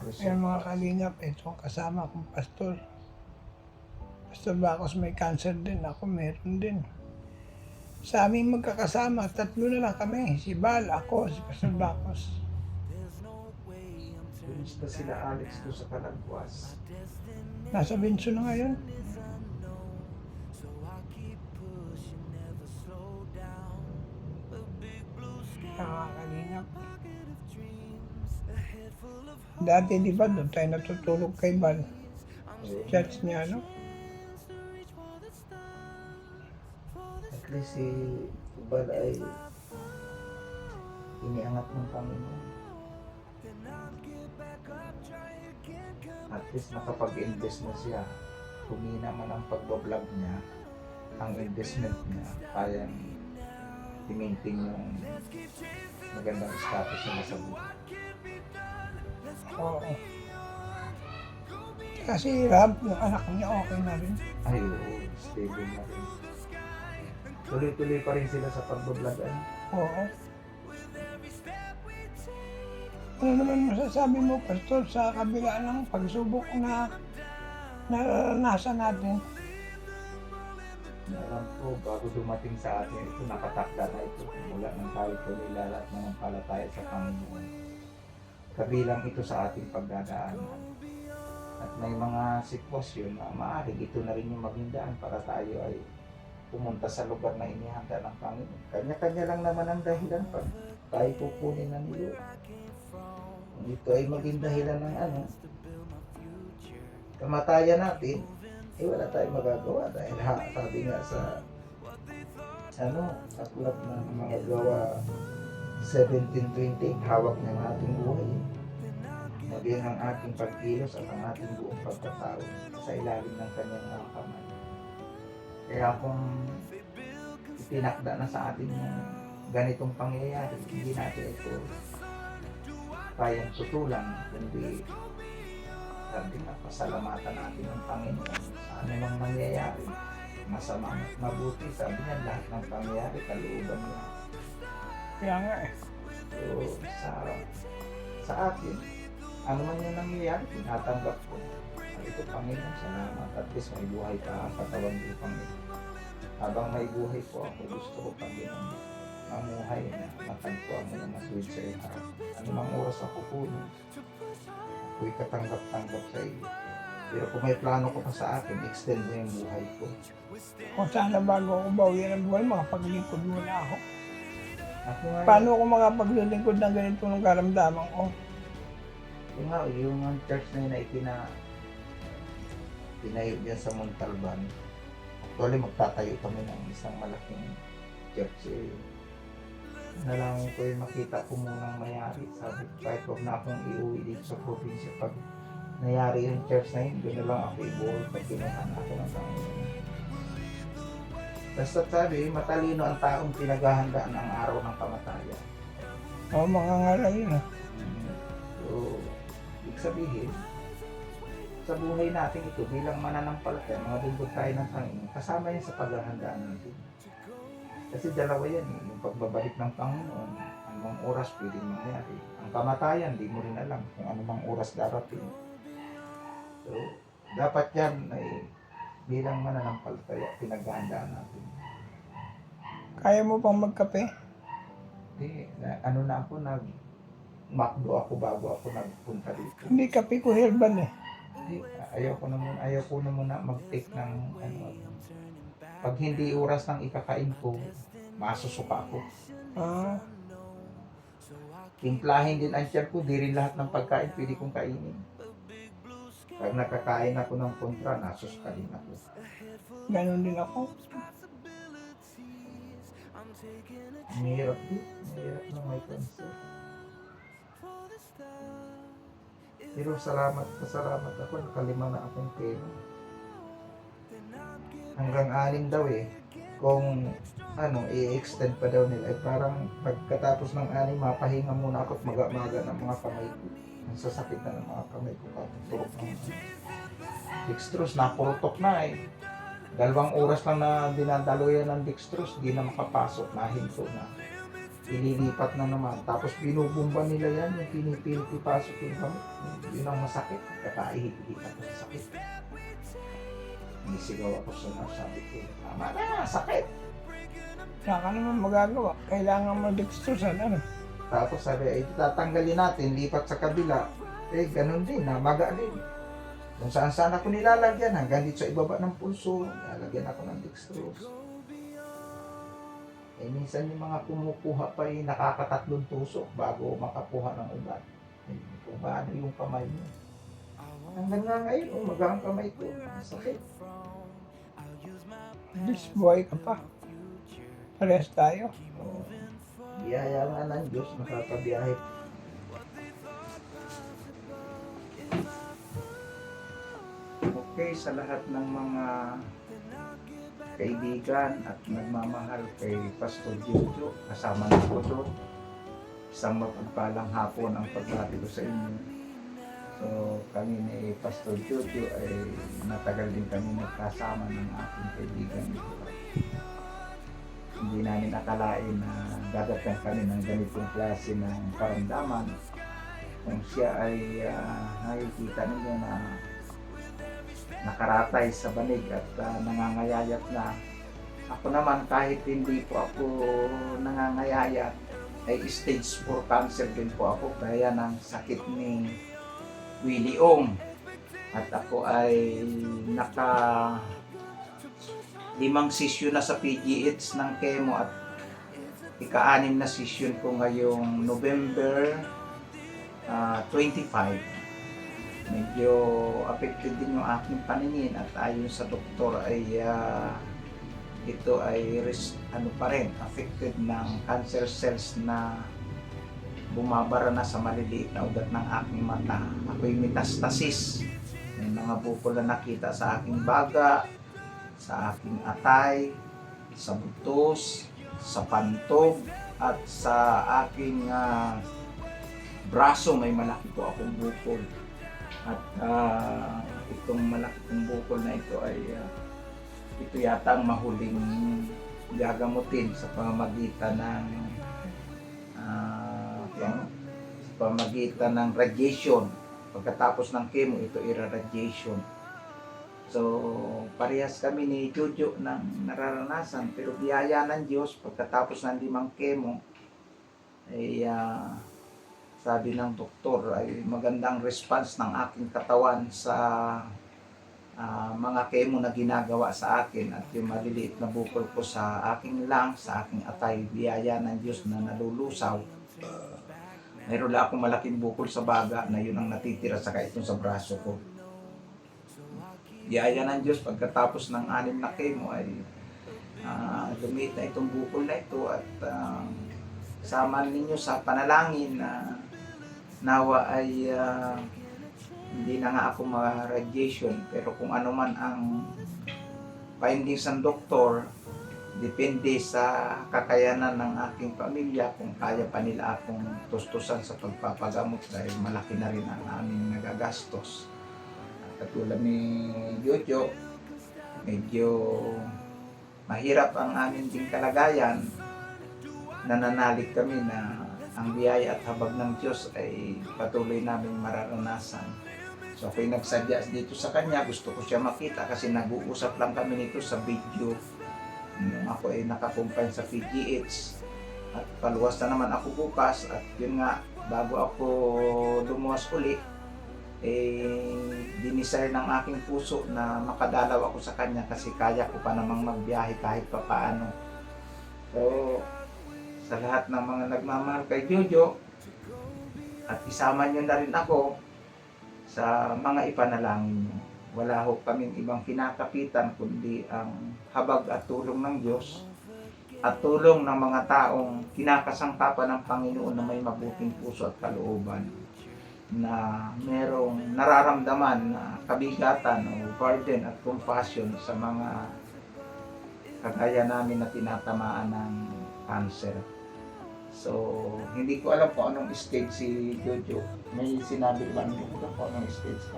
Ayan mga kalingap, ito kasama kong pastor. Pastor Bacos may cancer din, ako meron din. Sa aming magkakasama, tatlo na lang kami. Si Bal, ako, si Pastor Bacos. Kumusta sila Alex doon sa Kalagwas? Nasa Binso na ngayon. Mga kalingap. Dati di ba doon tayo natutulog kay Bal? Church niya, no? At least si Bal ay iniangat ng Panginoon. At least nakapag-invest na siya. Kumina man ang pagbablog niya, ang investment niya, kayang i-maintain yung magandang status niya sa buhay. Oo. Kasi Rab, yung anak niya okay na rin. Ay, oo, stable na rin. Tuloy-tuloy pa rin sila sa pagbablog. Oo. Ano naman masasabi mo, Pastor, sa kabila ng pagsubok na naranasan natin? Alam ko, bago dumating sa atin, ito nakatakda na ito. Mula nang tayo tuloy lalat ng palataya sa Panginoon. Kabilang ito sa ating pagdadaanan. At may mga sitwasyon na maaaring ito na rin yung maging daan para tayo ay pumunta sa lugar na inihanda ng Panginoon. Kanya-kanya lang naman ang dahilan pag tayo pupunin ng iyo. Kung ito ay maging dahilan ng kamatayan natin, wala tayong magagawa dahil sabi nga sa aklat ng mga gawa 17:20, hawak niya ang ating buhay. Maging ang ating pagkilos at ang ating buong pagkatao sa ilalim ng kanyang mga kamay. Kaya kung itinakda na sa atin yung ganitong pangyayari, hindi natin ito kayang tutulan, kundi sabi nga, pasalamatan natin ang Panginoon sa anumang nangyayari, masama at mabuti. Sabi niya, lahat ng pangyayari, kalooban niya. Kaya nga eh. So, sa atin, ano man yung nangyayari, tinatanggap ko. Sabi ko, Panginoon, salamat. At least may buhay ka ang katawan ko, Panginoon. Habang may buhay po ako, gusto ko, Panginoon, mamuhay na matagpuan mo na masuwid sa iyo. Anumang oras ako puno, ako'y katanggap-tanggap sa iyo. Pero kung may plano ko pa sa akin, extend mo yung buhay ko. Kung sana bago ako bawian ng buhay, makapaglingkod muna ako. Ako nga, Paano ako makapaglingkod ng ganito ng karamdaman ko? yung church na yun na tinayo dyan sa Montalban. Actually, magtatayo kami ng isang malaking church. Lang ko yung makita ko munang mayari. Sabi ko, kahit huwag na akong iuwi dito sa probinsya. Pag nayari yung church na yun, doon na lang ako i-ball pag pinuhan ako ng Panginoon. Basta sabi, matalino ang taong pinaghahandaan ang araw ng kamatayan. Oo, mga ngaral yun ah. So, ibig sabihin, sa buhay natin ito bilang mananampalataya, mga lingkod tayo ng Panginoon, kasama yan sa paghahandaan natin. Kasi dalawa yan, yung pagbabalik ng Panginoon, anumang oras pwedeng mangyari. Ang kamatayan, di mo rin alam kung anumang oras darating. So, dapat yan ay bilang mananampalataya, pinaghahandaan natin. Kaya mo pang magkape? Na ako, nag-McDo ako bago ako nagpunta dito. Hindi, kape ko herbal eh. Ayaw ko na muna mag-take ng pag hindi oras ng ikakain ko, masusuka ako. Ah, Timplahin din ang tiyan ko, di rin lahat ng pagkain pwede kong kainin. Pag nakakain ako ng kontra, nasusuka din ako. ganun din ako. Mahirap din, mahirap na may cancer. Pero salamat ako, nakalima na akong kemo. Hanggang 6 daw eh. Kung i-extend pa daw nila, parang pagkatapos ng 6, mapahinga muna ako at maga-maga ng mga kamay ko. Ang sasakit na ng mga kamay ko, turok ng dextrose, napurutok na eh. 2 oras lang na dinadaluyan ng dextrose, di na makapasok, nahinto na. ililipat na naman. Tapos binubumba nila yan, yung pinipilit ipasok yung gamot. Yun ang masakit. Kakaihit-ihit ako sa sakit. Nisigaw ako sa nasabi ko, tama na, sakit. Wala ka naman magagawa. Kailangan mo dextrosan, ano? Tapos sabi, ay tatanggalin natin, lipat sa kabila. Eh, ganun din, namaga din. Kung saan saan ako nilalagyan, hanggang dito sa ibaba ng pulso, nilalagyan ako ng dextrose. Eh, minsan yung mga kumukuha pa ay nakakatatlong tusok bago makakuha ng ugat. Eh, kung paano yung kamay mo. Hanggang nga ngayon, umaga ang kamay ko. Sakit. Bis, buhay ka pa. Parehas tayo. Biyaya nga ng Diyos, makakabiyahe. Okay, sa lahat ng mga kaibigan at nagmamahal kay Pastor Jojo, kasama na ko doon. Isang mapagpalang hapon ang pagbati ko sa inyo. So, kami ni Pastor Jojo ay matagal din kami nagkasama ng aking kaibigan. Hindi namin akalain na dadating kami ng ganitong klase ng paramdaman. Kung siya ay nakikita ninyo na nakaratay sa banig at nangangayayat na. Ako naman kahit hindi po ako nangangayayat, ay stage 4 cancer din po ako kaya ng sakit ni Willie Ong. At ako ay naka 5 session na sa PGH ng chemo at ika-6 na session ko ngayong November 25. Medyo affected din yung aking paningin at ayon sa doktor ay ito ay pa rin affected ng cancer cells na bumabara na sa maliliit na ugat ng aking mata. Ako'y metastasis. May mga bukol na nakita sa aking baga, sa aking atay, sa butos, sa pantog, at sa aking braso may malaki po akong bukol. At itong malaki kong bukol na ito ay ito yata ang mahuling gagamutin sa pamamagitan ng radiation. Pagkatapos ng chemo, ito radiation. So, parehas kami ni Jojo ng nararanasan. Pero biyaya ng Diyos, pagkatapos ng 5 chemo, ay sabi ng doktor ay magandang response ng aking katawan sa mga chemo na ginagawa sa akin at yung maliliit na bukol ko sa aking lungs, sa aking atay, biyaya ng Diyos na nalulusaw. Mayroon lang akong malaking bukol sa baga na yun ang natitira sa itong sa braso ko. Biyaya ng Diyos, pagkatapos ng 6 na chemo ay lumiit na itong bukol na ito at sama ninyo sa panalangin na nawa ay hindi na nga ako ma-radiation, pero kung ano man ang findings ng doktor, depende sa kakayanan ng aking pamilya kung kaya pa nila akong tustusan sa pagpapagamot dahil malaki na rin ang aming nagagastos. Katulad ni Jojo, medyo mahirap ang aming ding kalagayan. Nananalig kami na ang biyaya at habag ng Diyos ay patuloy namin mararanasan. So ako'y nagsadya dito sa kanya, gusto ko siya makita kasi nag-uusap lang kami nito sa video. Nung ako ay nakakumpay sa PGH at paluwas na naman ako bukas at yun nga, bago ako lumuwas uli, dinisire ng aking puso na makadalaw ako sa kanya kasi kaya ko pa namang magbiyahe kahit pa paano. So, sa lahat ng mga nagmamahal kay Jojo at isama nyo na rin ako sa mga ipanalangin nyo. Wala ho kaming ibang kinakapitan kundi ang habag at tulong ng Diyos at tulong ng mga taong kinakasangkapan ng Panginoon na may mabuting puso at kalooban na merong nararamdaman na kabigatan o burden at compassion sa mga kagaya namin na tinatamaan ng cancer. So, hindi ko alam kung anong stage si Jojo. May sinabi ba niyo kung anong stage ka?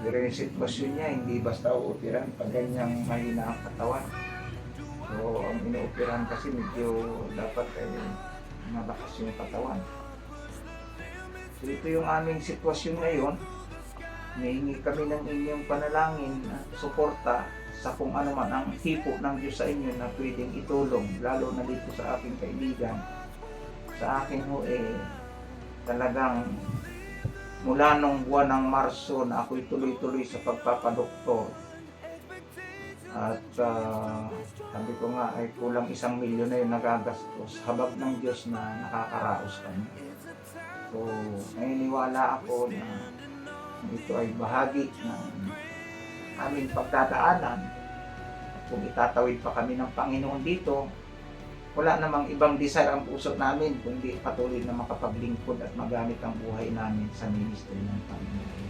Pero yung sitwasyon niya, hindi basta uutiran pag ganyang mahina ang katawan. So, So, ang inooperahan kasi medyo dapat malakas yung katawan. So, ito yung aming sitwasyon ngayon. Hihingi kami ng inyong panalangin at suporta sa kung ano man ang tipo ng Diyos sa inyo na pwedeng itulong, lalo na dito sa aking kaibigan. Sa akin ho talagang mula nung buwan ng Marso na ako'y tuloy-tuloy sa pagpapadoktor. At sabi ko nga ay kulang 1 milyon na yung nagagastos. Habag ng Diyos na nakakaraos kami. So, naniniwala ako na ito ay bahagi ng aming pagdadaanan. At kung itatawid pa kami ng Panginoon dito, wala namang ibang desire ang puso namin kundi patuloy na makapaglingkod at magamit ang buhay namin sa ministry ng Panginoon.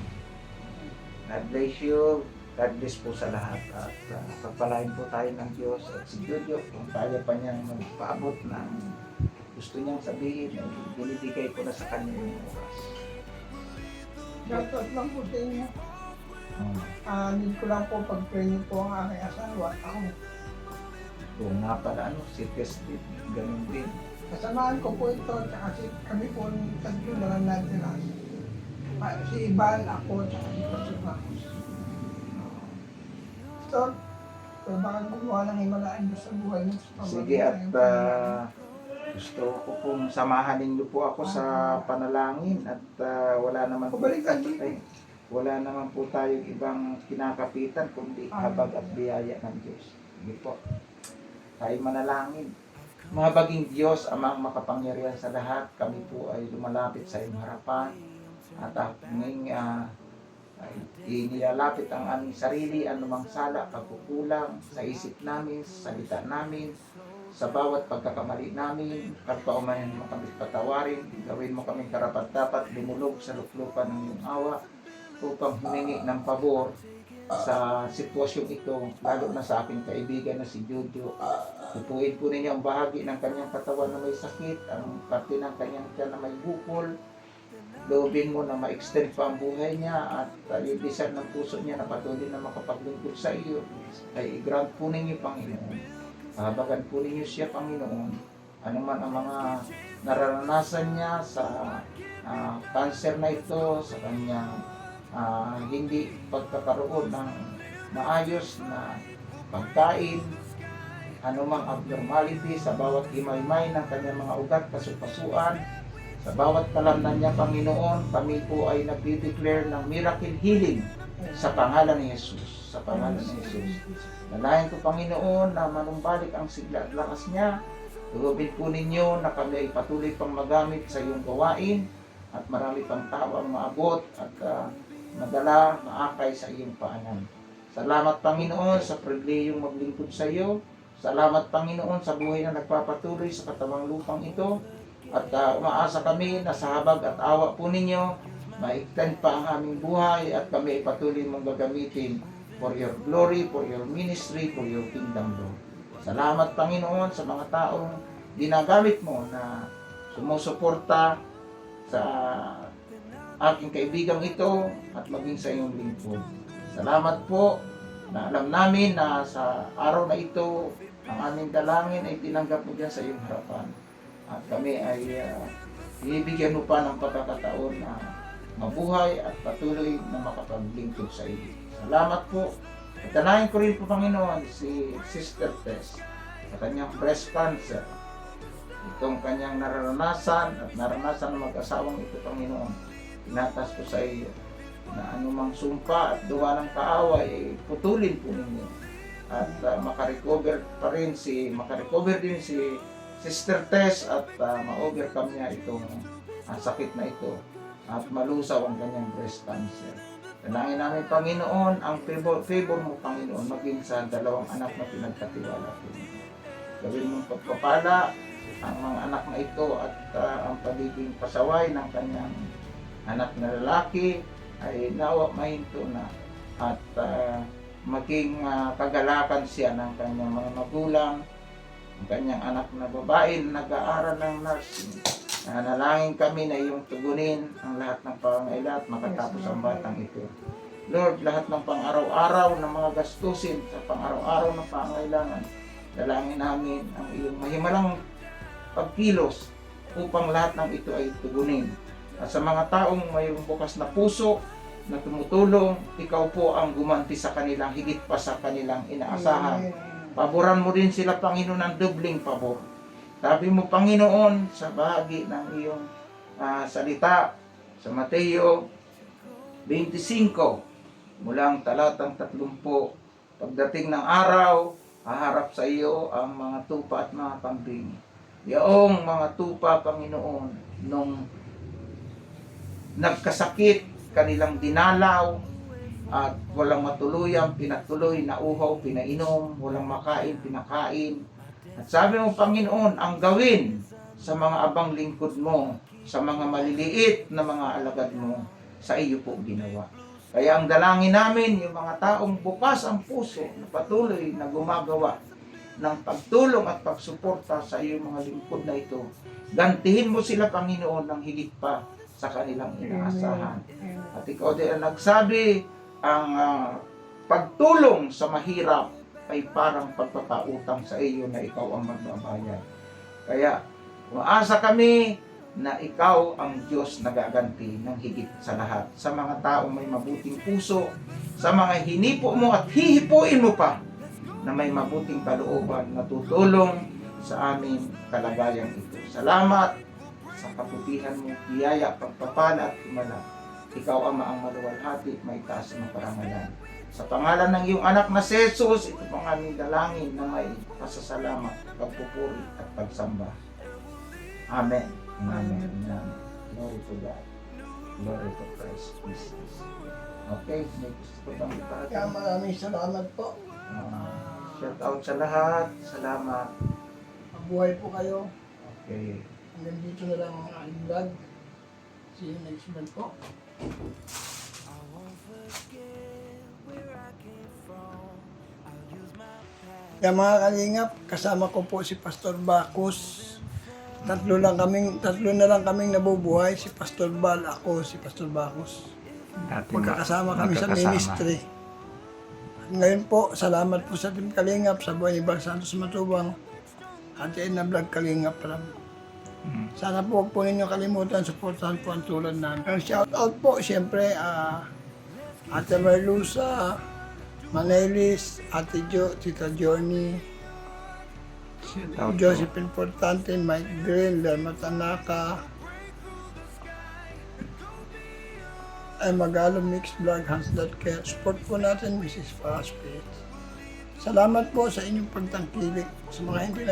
God bless you. God bless po sa lahat. At pagpalain po tayo ng Diyos at si Jojo kung kaya pa niyang magpaabot ng gusto niyang sabihin ay binibigay ko na sa kanya yung oras. Shoutout lang po sa inyo. Need ko lang po pag-pray niyo po ang aking asawa at ako. Kung nga pala si Tested, ganun din. Kasamahan ko po ito, kasi kami po ng tatlo na lang natin. Si Ibal, ako, at si Pastor Marcos. So baka gumawa ng himalaan Diyos sa buhay mo. Sige, at gusto ko pong samahan ninyo po ako sa panalangin at wala naman po wala naman po tayong ibang kinakapitan kundi habag at biyaya ng Diyos. Sige po. Tayo manalangin. Mahabaging Diyos, Amang makapangyarihan sa lahat, kami po ay lumalapit sa iyong harapan at aming inilalapit ang aming sarili, anumang sala, pagkukulang sa isip namin, sa salita namin, sa bawat pagkakamali namin, kapaumanin mo kami patawarin, gawin mo kami karapat-dapat, lumulog sa luklukan ng iyong awa, upang humingi ng pabor sa sitwasyon ito, lalo na sa aking kaibigan na si Jojo. Tutuin po ninyo ang bahagi ng kanyang katawan na may sakit, ang parte ng kanyang tiyan na may bukol. Loobin mo na ma-extend pa ang buhay niya at yung desire ng puso niya na patuloy na makapaglingkod sa iyo ay i-grant po ninyo, Panginoon. Pahabagan po ninyo siya, Panginoon. Ano man ang mga nararanasan niya sa cancer na ito, sa kanyang hindi pagkakaroon ng maayos na pagkain, anumang abnormality sa bawat imaymay ng kanyang mga ugat, kasupasuan, sa bawat kalamnan niya, Panginoon, kami po ay nagde-declare ng miracle healing sa pangalan ni Jesus. Sa pangalan ni Jesus. Nalayan ko, Panginoon, na manumbalik ang sigla at lakas niya. Tulubin po ninyo na kami ay patuloy pang magamit sa iyong gawain at marami pang tao ang maabot at madala, maakay sa iyong paanan. Salamat, Panginoon, sa pribilehiyong maglingkod sa iyo. Salamat, Panginoon, sa buhay na nagpapatuloy sa katawang lupang ito. At umaasa kami na sa habag at awa po ninyo, ma-extend pa ang aming buhay at kami ay patuloy mong gagamitin for your glory, for your ministry, for your kingdom, Lord. Salamat, Panginoon, sa mga taong ginagamit mo na sumusuporta sa aking kaibigang ito at maging sa iyong lingkod. Salamat po na alam namin na sa araw na ito, ang aming dalangin ay tinanggap mo dyan sa iyong harapan. At kami ay ibigyan mo pa ng pagkakataon na mabuhay at patuloy na makapaglingkod sa iyo. Salamat po. At danahin ko rin po, Panginoon, si Sister Tess sa kanyang breast cancer. Itong kanyang naranasan at naranasan ng mag-asawang ito, Panginoon. Tinatas ko sa iyo na anumang sumpa at duwa ng kaaway ay putulin po ninyo at makarecover din si Sister Tess at ma-overcome niya itong sakit na ito at malusaw ang kanyang breast cancer. Dalangin namin, Panginoon, ang favor mo, Panginoon, maging sa dalawang anak na pinagkatiwala po. Gawin mong pagpapala ang mga anak na ito at ang pagiging pasaway ng kanyang anak na lalaki ay nawa mahinto na at maging kagalakan siya ng kanyang mga magulang, ang kanyang anak na babae na nag-aaral ng nursing. Nalangin kami na iyong tugunin ang lahat ng pangailangan at makatapos ang batang ito. Lord, lahat ng pang-araw-araw na mga gastusin sa pang-araw-araw na pangailangan Dalangin namin ang iyong mahimalang pagkilos upang lahat ng ito ay tugunin. At sa mga taong mayroong bukas na puso na tumutulong, ikaw po ang gumanti sa kanilang higit pa sa kanilang inaasahan. Paboran mo din sila, Panginoon, ng dobling pabor. Sabi mo, Panginoon, sa bahagi ng iyong salita sa Mateo 25, mulang talatang 30, pagdating ng araw, haharap sa iyo ang mga tupa at mga kambing. Yaong mga tupa, Panginoon, nung nagkasakit, kanilang dinalaw, at walang matuluyang pinatuloy, nauhaw, pinainom, walang makain, pinakain. At sabi mo, Panginoon, ang gawin sa mga abang lingkod mo, sa mga maliliit na mga alagad mo, sa iyo po ginawa. Kaya ang dalangin namin, yung mga taong bukas ang puso, na patuloy na gumagawa ng pagtulong at pagsuporta sa iyong mga lingkod na ito, gantihin mo sila, Panginoon, ng higit pa sa kanilang inaasahan. At ikaw din ang nagsabi, ang pagtulong sa mahirap ay parang pagpapautang sa iyo na ikaw ang magbabayad. Kaya umaasa kami na ikaw ang Diyos na gaganti ng higit sa lahat. Sa mga taong may mabuting puso, sa mga hinipo mo at hihipuin mo pa na may mabuting kalooban na tutulong sa aming kalagayang ito. Salamat sa kaputihan mo, biyaya, pagpapala at himala. Ikaw, Ama, ang maluwalhati, may taas na parangalan. Sa pangalan ng iyong anak na si Jesus, ito pang aming dalangin na may pasasalamat, pagpupuri at pagsamba. Amen. Amen. Amen. Glory to God. Glory to Christ Jesus. Okay, may gusto ko bang iparating? Kaya maraming salamat po. Shout out sa lahat. Salamat. Mabuhay po kayo. Okay. Hanggang dito na lang ang aking vlog. See you next month po. Kaya mga kalingap, kasama ko po si Pastor Bacus. Tatlo na lang kaming nabubuhay, si Pastor Bal, ako, si Pastor Bacus. Magkakasama kami sa ministry. At ngayon po, salamat po sa Team Kalingap, sa Buhay ni Bal Santos Matubang, at na Vlog Kalingap Ram. Sana po huwag po ninyo kalimutan, supportahan po ang tulad namin. Ang shout out po, siyempre, Ate Merlusa, Manelis, Ate Jo, Tita Johnny, Joseph Importante, Mike Green, Lerma Tanaka, ay Magalo Mix Vlog, Hans.Care. Support po natin, Mrs. Faraspit. Salamat po sa inyong pagtangkilik. Sa mga hindi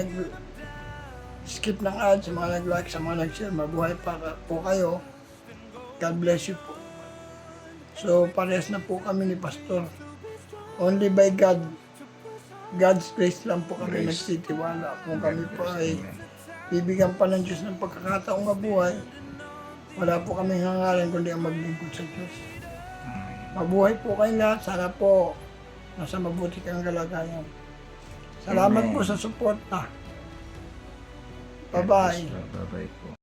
skip ng ads, sa mga nag-like, sa mga nag-share, mabuhay pa po kayo. God bless you po. So, parehas na po kami ni Pastor. Only by God's grace lang po kami nagtitiwala. Kung kami po ay bibigyan pa ng Diyos ng pagkakataong mabuhay, wala po kami hangalan kundi ang maglingkod sa Diyos. Mabuhay po kayo lahat. Sana po nasa mabuti kang kalagayan. Salamat po sa suporta. Bye-bye. Bye-bye po.